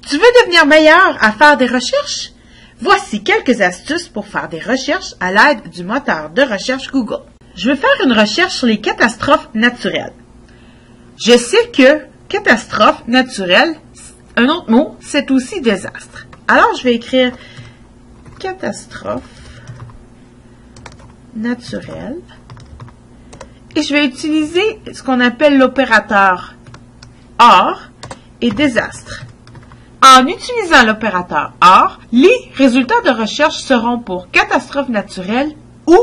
Tu veux devenir meilleur à faire des recherches? Voici quelques astuces pour faire des recherches à l'aide du moteur de recherche Google. Je vais faire une recherche sur les catastrophes naturelles. Je sais que catastrophe naturelle, un autre mot, c'est aussi désastre. Alors, je vais écrire catastrophe naturelle et je vais utiliser ce qu'on appelle l'opérateur OR et désastre. En utilisant l'opérateur OR, les résultats de recherche seront pour catastrophe naturelle ou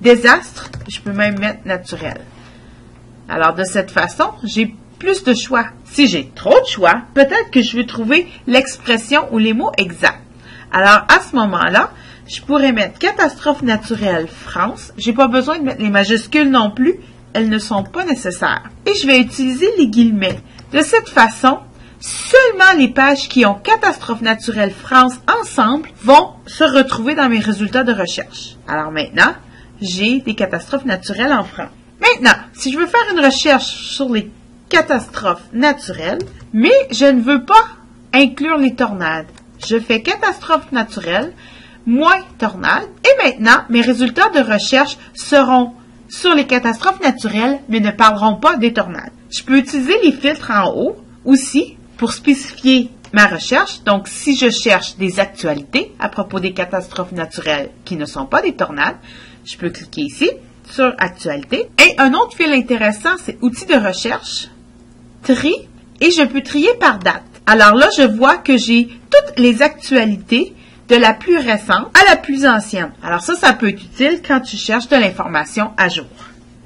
désastre. Je peux même mettre naturel. Alors, de cette façon, j'ai plus de choix. Si j'ai trop de choix, peut-être que je veux trouver l'expression ou les mots exacts. Alors, à ce moment-là, je pourrais mettre catastrophe naturelle France. J'ai pas besoin de mettre les majuscules non plus. Elles ne sont pas nécessaires. Et je vais utiliser les guillemets. De cette façon, seulement les pages qui ont catastrophe naturelle France ensemble vont se retrouver dans mes résultats de recherche. Alors maintenant, j'ai des catastrophes naturelles en France. Maintenant, si je veux faire une recherche sur les catastrophes naturelles, mais je ne veux pas inclure les tornades, je fais catastrophe naturelle moins tornade. Et maintenant, mes résultats de recherche seront sur les catastrophes naturelles, mais ne parleront pas des tornades. Je peux utiliser les filtres en haut aussi pour spécifier ma recherche. Donc, si je cherche des actualités à propos des catastrophes naturelles qui ne sont pas des tornades, je peux cliquer ici sur Actualité. Et un autre fil intéressant, c'est Outils de recherche, Tri, et je peux trier par date. Alors là, je vois que j'ai toutes les actualités de la plus récente à la plus ancienne. Alors ça peut être utile quand tu cherches de l'information à jour.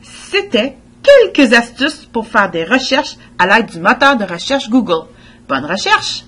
C'était quelques astuces pour faire des recherches à l'aide du moteur de recherche Google. Bonne recherche!